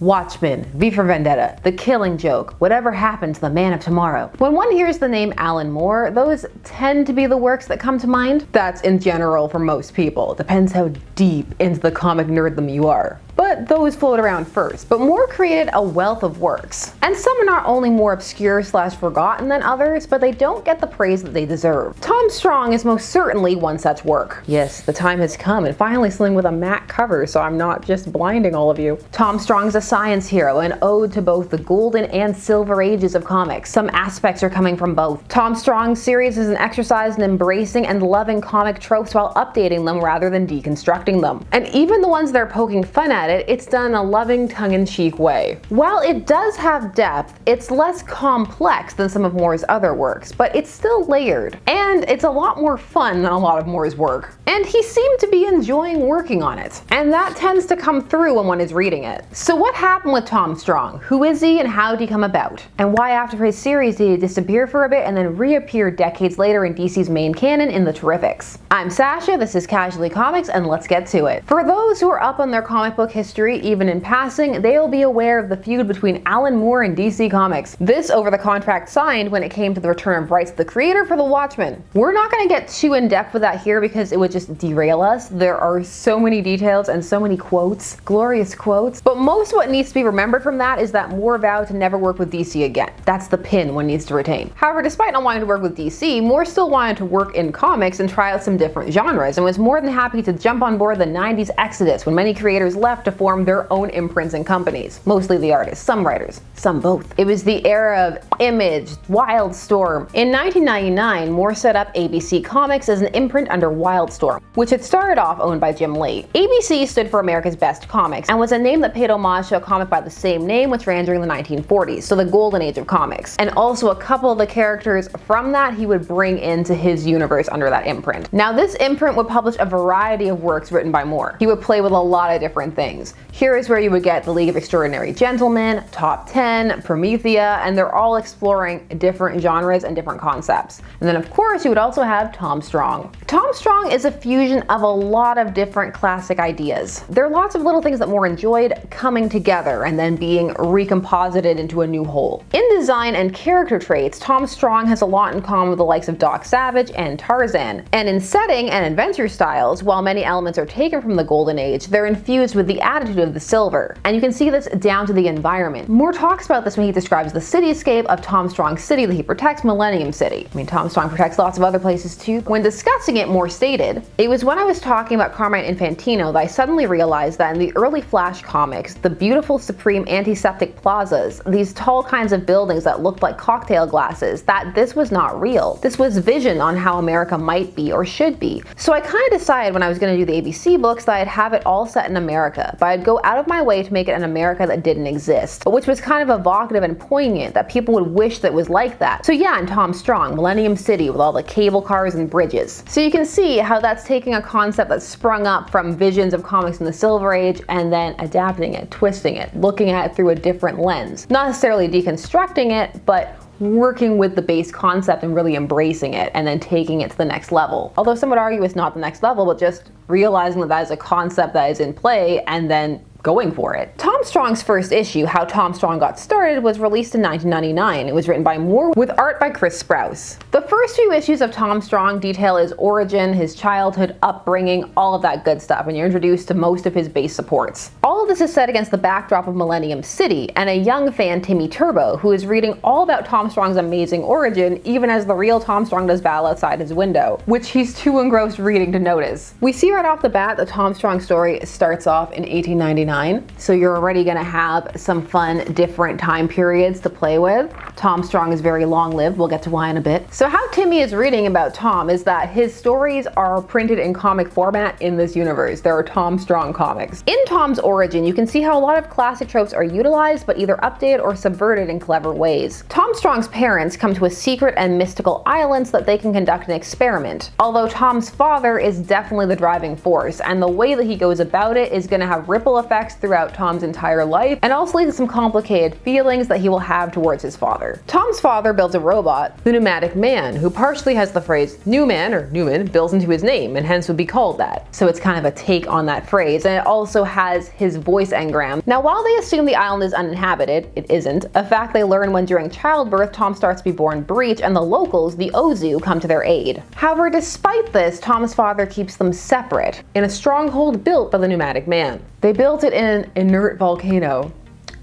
Watchmen, V for Vendetta, The Killing Joke, Whatever Happened to the Man of Tomorrow. When one hears the name Alan Moore, those tend to be the works that come to mind. That's in general for most people. It depends how deep into the comic nerddom you are. But those float around first. But Moore created a wealth of works. And some are not only more obscure / forgotten than others, but they don't get the praise that they deserve. Tom Strong is most certainly one such work. Yes, the time has come, and finally something with a matte cover, so I'm not just blinding all of you. Tom Strong's a science hero, an ode to both the golden and silver ages of comics. Some aspects are coming from both. Tom Strong's series is an exercise in embracing and loving comic tropes while updating them rather than deconstructing them. And even the ones that are poking fun at it's done in a loving, tongue-in-cheek way. While it does have depth, it's less complex than some of Moore's other works, but it's still layered. And it's a lot more fun than a lot of Moore's work. And he seemed to be enjoying working on it. And that tends to come through when one is reading it. So what happened with Tom Strong? Who is he and how did he come about? And why after his series did he disappear for a bit and then reappear decades later in DC's main canon in the Terrifics? I'm Sasha, this is Casually Comics, and let's get to it. For those who are up on their comic book history, even in passing, they'll be aware of the feud between Alan Moore and DC Comics. This over the contract signed when it came to the return of rights to the creator for the Watchmen. We're not going to get too in depth with that here because it would just derail us. There are so many details and so many quotes, glorious quotes, but most of what needs to be remembered from that is that Moore vowed to never work with DC again. That's the pin one needs to retain. However, despite not wanting to work with DC, Moore still wanted to work in comics and try out some different genres, and was more than happy to jump on board the 90s exodus when many creators left to form their own imprints and companies. Mostly the artists, some writers, some both. It was the era of Image, Wildstorm. In 1999, Moore set up ABC Comics as an imprint under Wildstorm, which had started off owned by Jim Lee. ABC stood for America's Best Comics, and was a name that paid homage to a comic by the same name which ran during the 1940s, so the golden age of comics. And also a couple of the characters from that he would bring into his universe under that imprint. Now this imprint would publish a variety of works written by Moore. He would play with a lot of different things. Here is where you would get The League of Extraordinary Gentlemen, Top 10, Promethea, and they're all exploring different genres and different concepts. And then of course you would also have Tom Strong. Tom Strong is a fusion of a lot of different classic ideas. There are lots of little things that Moore enjoyed coming together and then being recomposited into a new whole. In design and character traits, Tom Strong has a lot in common with the likes of Doc Savage and Tarzan. And in setting and adventure styles, while many elements are taken from the Golden Age, they're infused with the attitude of the Silver. And you can see this down to the environment. Moore talks about this when he describes the cityscape of Tom Strong's city that he protects, Millennium City. I mean, Tom Strong protects lots of other places too. When discussing it, Moore stated, "It was when I was talking about Carmine Infantino that I suddenly realized that in the early Flash comics, the beautiful supreme antiseptic plazas, these tall kinds of buildings that looked like cocktail glasses, that this was not real. This was vision on how America might be or should be. So I kind of decided when I was going to do the ABC books that I'd have it all set in America, but I'd go out of my way to make it an America that didn't exist, but which was kind of evocative and poignant that people would wish that was like that." So yeah, in Tom Strong, Millennium City with all the cable cars and bridges. So you can see how that's taking a concept that sprung up from visions of comics in the Silver Age and then adapting it, twisting it, looking at it through a different lens. Not necessarily deconstructing it, but working with the base concept and really embracing it and then taking it to the next level. Although some would argue it's not the next level, but just realizing that that is a concept that is in play and then going for it. Tom Strong's first issue, How Tom Strong Got Started, was released in 1999. It was written by Moore with art by Chris Sprouse. The first few issues of Tom Strong detail his origin, his childhood, upbringing, all of that good stuff, and you're introduced to most of his base supports. All of this is set against the backdrop of Millennium City and a young fan, Timmy Turbo, who is reading all about Tom Strong's amazing origin even as the real Tom Strong does battle outside his window, which he's too engrossed reading to notice. We see right off the bat that Tom Strong's story starts off in 1899. So you're already going to have some fun, different time periods to play with. Tom Strong is very long-lived. We'll get to why in a bit. So how Timmy is reading about Tom is that his stories are printed in comic format in this universe. There are Tom Strong comics. In Tom's origin, you can see how a lot of classic tropes are utilized, but either updated or subverted in clever ways. Tom Strong's parents come to a secret and mystical island so that they can conduct an experiment. Although Tom's father is definitely the driving force, and the way that he goes about it is going to have ripple effects effects throughout Tom's entire life and also leads to some complicated feelings that he will have towards his father. Tom's father builds a robot, the Pneumatic Man, who partially has the phrase Newman or Newman built into his name and hence would be called that. So it's kind of a take on that phrase, and it also has his voice engram. Now while they assume the island is uninhabited, it isn't, a fact they learn when during childbirth Tom starts to be born breech and the locals, the Ozu, come to their aid. However, despite this, Tom's father keeps them separate in a stronghold built by the Pneumatic Man. They built it in an inert volcano,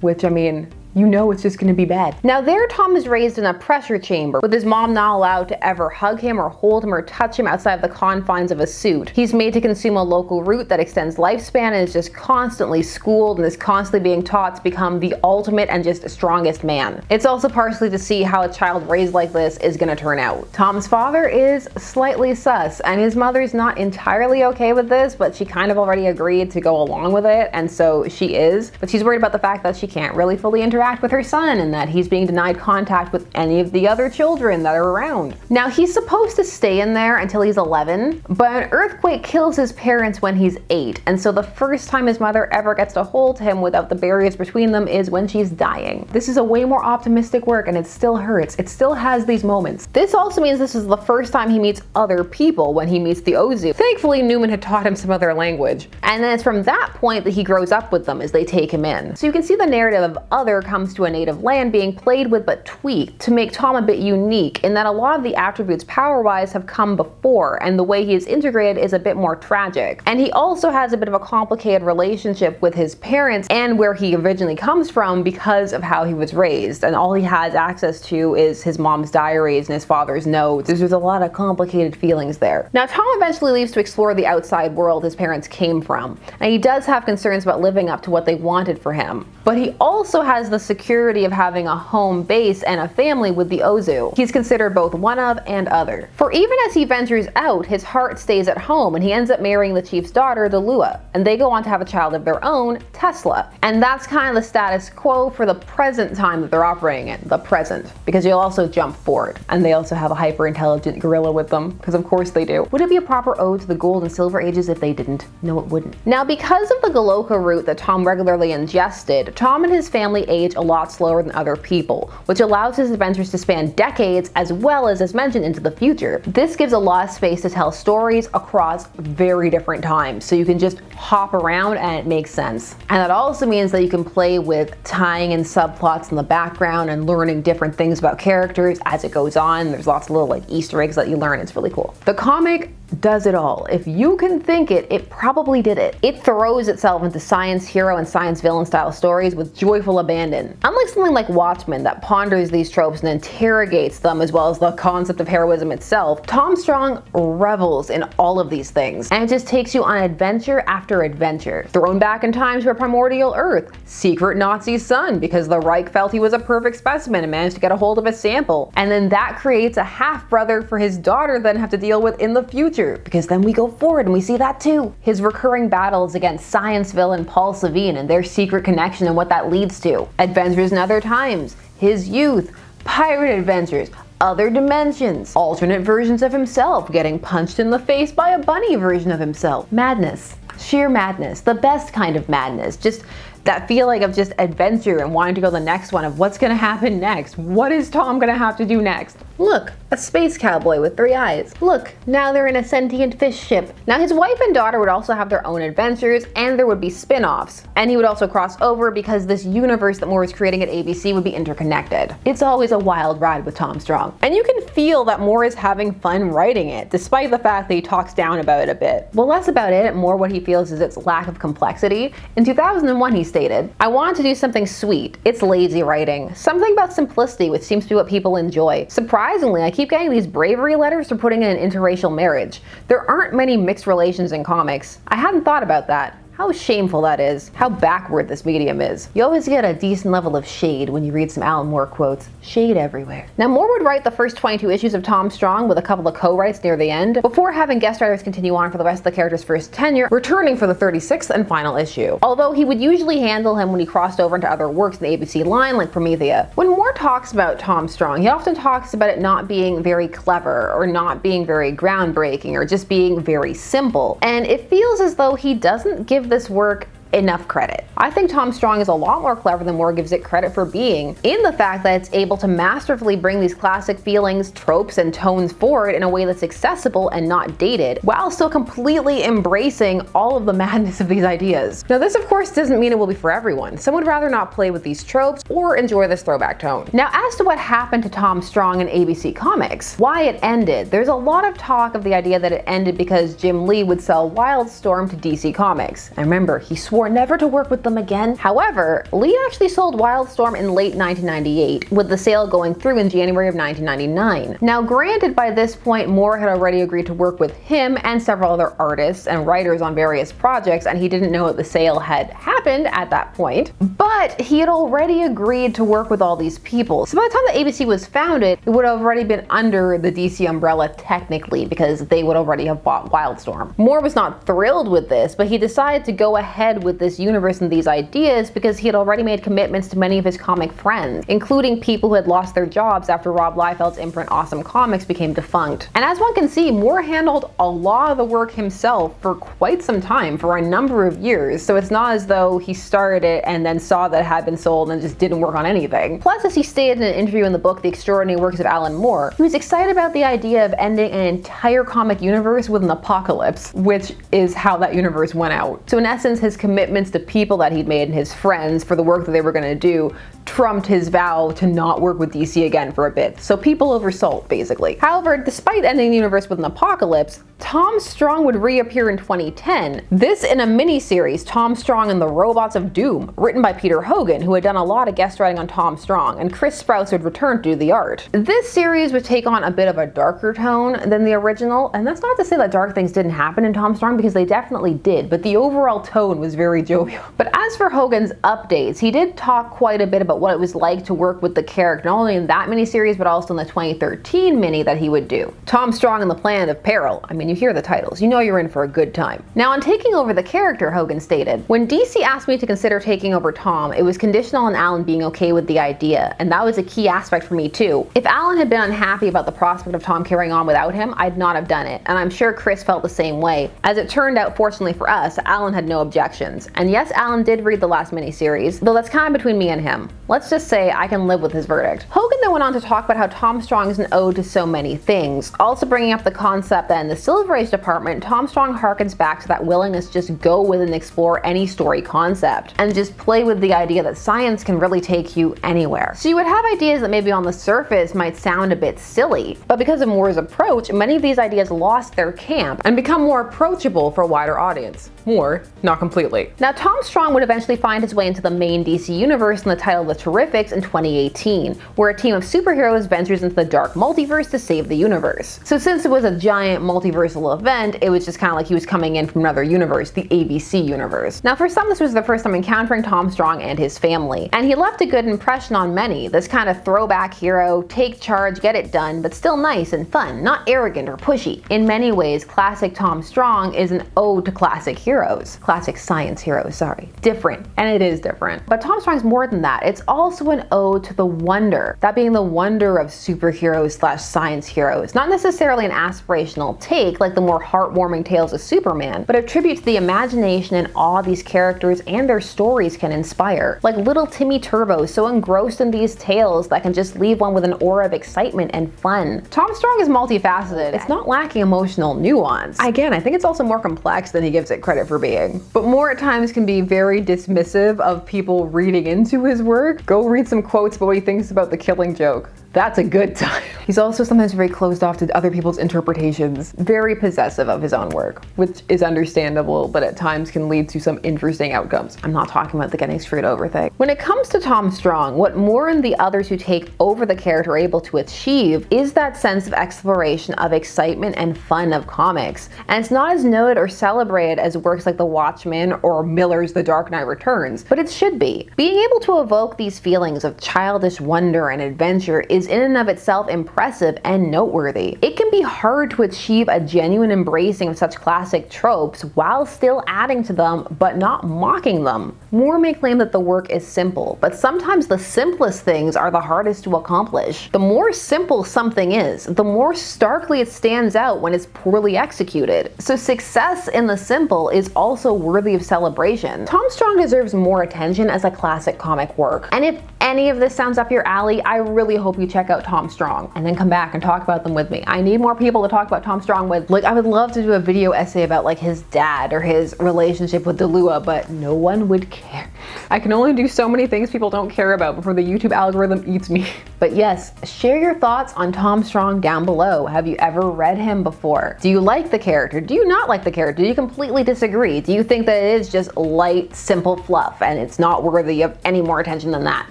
which, I mean, you know it's just gonna be bad. Now there Tom is raised in a pressure chamber, with his mom not allowed to ever hug him or hold him or touch him outside of the confines of a suit. He's made to consume a local root that extends lifespan and is just constantly schooled and is constantly being taught to become the ultimate and just strongest man. It's also partially to see how a child raised like this is gonna turn out. Tom's father is slightly sus, and his mother's not entirely okay with this, but she kind of already agreed to go along with it, and so she is. But she's worried about the fact that she can't really fully interact with her son and that he's being denied contact with any of the other children that are around. Now he's supposed to stay in there until he's 11, but an earthquake kills his parents when he's 8, and so the first time his mother ever gets to hold him without the barriers between them is when she's dying. This is a way more optimistic work and it still hurts. It still has these moments. This also means this is the first time he meets other people when he meets the Ozu. Thankfully Newman had taught him some other language, and then it's from that point that he grows up with them as they take him in. So you can see the narrative of other comes to a native land being played with but tweaked to make Tom a bit unique in that a lot of the attributes power-wise have come before, and the way he is integrated is a bit more tragic. And he also has a bit of a complicated relationship with his parents and where he originally comes from because of how he was raised, and all he has access to is his mom's diaries and his father's notes. There's a lot of complicated feelings there. Now Tom eventually leaves to explore the outside world his parents came from, and he does have concerns about living up to what they wanted for him. But he also has the security of having a home base and a family with the Ozu. He's considered both one of and other. For even as he ventures out, his heart stays at home and he ends up marrying the chief's daughter, the Lua, and they go on to have a child of their own, Tesla. And that's kind of the status quo for the present time that they're operating in, the present, because you'll also jump forward. And they also have a hyper-intelligent gorilla with them, because of course they do. Would it be a proper ode to the gold and silver ages if they didn't? No, it wouldn't. Now because of the Galoka root that Tom regularly ingested, Tom and his family age a lot slower than other people, which allows his adventures to span decades as well as mentioned, into the future. This gives a lot of space to tell stories across very different times, so you can just hop around and it makes sense. And that also means that you can play with tying in subplots in the background and learning different things about characters as it goes on. There's lots of little like Easter eggs that you learn. It's really cool. The comic does it all. If you can think it, it probably did it. It throws itself into science hero and science villain style stories with joyful abandon. Unlike something like Watchmen that ponders these tropes and interrogates them as well as the concept of heroism itself, Tom Strong revels in all of these things, and it just takes you on adventure after adventure. Thrown back in time to a primordial Earth, secret Nazi son because the Reich felt he was a perfect specimen and managed to get a hold of a sample, and then that creates a half-brother for his daughter then have to deal with in the future, because then we go forward and we see that too. His recurring battles against science villain Paul Savine and their secret connection and what that leads to. Adventures in other times, his youth, pirate adventures, other dimensions, alternate versions of himself, getting punched in the face by a bunny version of himself. Madness. Sheer madness. The best kind of madness. Just that feeling of just adventure and wanting to go to the next one of what's gonna happen next. What is Tom gonna have to do next? Look, a space cowboy with 3 eyes. Look, now they're in a sentient fish ship. Now his wife and daughter would also have their own adventures, and there would be spin-offs. And he would also cross over because this universe that Moore was creating at ABC would be interconnected. It's always a wild ride with Tom Strong. And you can feel that Moore is having fun writing it, despite the fact that he talks down about it a bit. Well, less about it, more what he feels is its lack of complexity. In 2001 he stated, "I wanted to do something sweet. It's lazy writing. Something about simplicity, which seems to be what people enjoy. Surprisingly, I keep getting these bravery letters for putting in an interracial marriage. There aren't many mixed relations in comics. I hadn't thought about that. How shameful that is. How backward this medium is." You always get a decent level of shade when you read some Alan Moore quotes. Shade everywhere. Now Moore would write the first 22 issues of Tom Strong with a couple of co-writes near the end, before having guest writers continue on for the rest of the character's first tenure, returning for the 36th and final issue. Although he would usually handle him when he crossed over into other works in the ABC line like Promethea. When Moore talks about Tom Strong, he often talks about it not being very clever, or not being very groundbreaking, or just being very simple. And it feels as though he doesn't give this work enough credit. I think Tom Strong is a lot more clever than Moore gives it credit for being, in the fact that it's able to masterfully bring these classic feelings, tropes, and tones forward in a way that's accessible and not dated, while still completely embracing all of the madness of these ideas. Now, this of course doesn't mean it will be for everyone. Some would rather not play with these tropes or enjoy this throwback tone. Now, as to what happened to Tom Strong in ABC Comics, why it ended, there's a lot of talk of the idea that it ended because Jim Lee would sell Wildstorm to DC Comics. And remember, he swore never to work with them again. However, Lee actually sold Wildstorm in late 1998, with the sale going through in January of 1999. Now, granted, by this point, Moore had already agreed to work with him and several other artists and writers on various projects, and he didn't know that the sale had happened at that point, but he had already agreed to work with all these people. So by the time that ABC was founded, it would have already been under the DC umbrella technically, because they would already have bought Wildstorm. Moore was not thrilled with this, but he decided to go ahead with this universe and these ideas because he had already made commitments to many of his comic friends, including people who had lost their jobs after Rob Liefeld's imprint Awesome Comics became defunct. And as one can see, Moore handled a lot of the work himself for quite some time, for a number of years, so it's not as though he started it and then saw that it had been sold and just didn't work on anything. Plus, as he stated in an interview in the book The Extraordinary Works of Alan Moore, he was excited about the idea of ending an entire comic universe with an apocalypse, which is how that universe went out. So in essence, his commitments to people that he'd made and his friends for the work that they were going to do trumped his vow to not work with DC again for a bit. So people over salt, basically. However, despite ending the universe with an apocalypse, Tom Strong would reappear in 2010. This in a mini-series, Tom Strong and the Robots of Doom, written by Peter Hogan, who had done a lot of guest writing on Tom Strong, and Chris Sprouse would return to do the art. This series would take on a bit of a darker tone than the original, and that's not to say that dark things didn't happen in Tom Strong, because they definitely did, but the overall tone was very jovial. But as for Hogan's updates, he did talk quite a bit about what it was like to work with the character, not only in that miniseries, but also in the 2013 mini that he would do. Tom Strong and the Planet of Peril. I mean, you hear the titles, you know you're in for a good time. Now, on taking over the character, Hogan stated, "When DC asked me to consider taking over Tom, it was conditional on Alan being okay with the idea, and that was a key aspect for me too. If Alan had been unhappy about the prospect of Tom carrying on without him, I'd not have done it, and I'm sure Chris felt the same way. As it turned out, fortunately for us, Alan had no objections. And yes, Alan did read the last miniseries, though that's kind of between me and him. Let's just say I can live with his verdict." Hogan then went on to talk about how Tom Strong is an ode to so many things, also bringing up the concept that in the Silver Age department, Tom Strong harkens back to that willingness to just go with and explore any story concept, and just play with the idea that science can really take you anywhere. So you would have ideas that maybe on the surface might sound a bit silly, but because of Moore's approach, many of these ideas lost their camp and become more approachable for a wider audience. More, not completely. Now, Tom Strong would eventually find his way into the main DC universe in the title The Terrifics in 2018, where a team of superheroes ventures into the dark multiverse to save the universe. So since it was a giant multiversal event, it was just kind of like he was coming in from another universe, the ABC universe. Now, for some, this was their first time encountering Tom Strong and his family, and he left a good impression on many. This kind of throwback hero, take charge, get it done, but still nice and fun, not arrogant or pushy. In many ways, classic Tom Strong is an ode to classic heroes. Classic science heroes, sorry. Different, and it is different. But Tom Strong's more than that. It's also an ode to the wonder, that being the wonder of superheroes slash science heroes. Not necessarily an aspirational take like the more heartwarming tales of Superman, but a tribute to the imagination and awe these characters and their stories can inspire. Like little Timmy Turbo, so engrossed in these tales that can just leave one with an aura of excitement and fun. Tom Strong is multifaceted. It's not lacking emotional nuance. Again, I think it's also more complex than he gives it credit for being. But Moore at times can be very dismissive of people reading into his work. Go read some quotes about what he thinks about The Killing Joke. That's a good time. He's also sometimes very closed off to other people's interpretations, very possessive of his own work, which is understandable, but at times can lead to some interesting outcomes. I'm not talking about the getting screwed over thing. When it comes to Tom Strong, what Moore and the others who take over the character are able to achieve is that sense of exploration of excitement and fun of comics. And it's not as noted or celebrated as works like The Watchmen or Miller's The Dark Knight Returns, but it should be. Being able to evoke these feelings of childish wonder and adventure is in and of itself impressive and noteworthy. It can be hard to achieve a genuine embracing of such classic tropes while still adding to them but not mocking them. Moore may claim that the work is simple, but sometimes the simplest things are the hardest to accomplish. The more simple something is, the more starkly it stands out when it's poorly executed. So success in the simple is also worthy of celebration. Tom Strong deserves more attention as a classic comic work. And if any of this sounds up your alley, I really hope you check out Tom Strong and then come back and talk about them with me. I need more people to talk about Tom Strong with. Like, I would love to do a video essay about like his dad or his relationship with Delua, but no one would care. I can only do so many things people don't care about before the YouTube algorithm eats me. But yes, share your thoughts on Tom Strong down below. Have you ever read him before? Do you like the character? Do you not like the character? Do you completely disagree? Do you think that it is just light, simple fluff and it's not worthy of any more attention than that?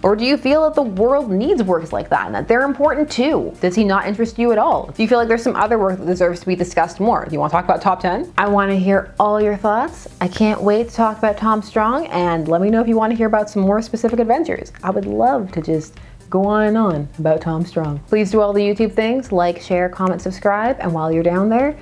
Or do you feel that the world needs works like that and that they're important too? Does he not interest you at all? Do you feel like there's some other work that deserves to be discussed more? Do you want to talk about top 10? I want to hear all your thoughts. I can't wait to talk about Tom Strong, and let me know if you want to hear about some more specific adventures. I would love to just go on and on about Tom Strong. Please do all the YouTube things, like, share, comment, subscribe, and while you're down there,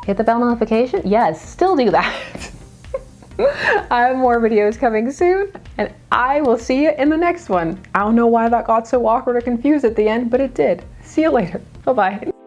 hit the bell notification. Yes, still do that. I have more videos coming soon, and I will see you in the next one. I don't know why that got so awkward or confused at the end, but it did. See you later. Bye-bye.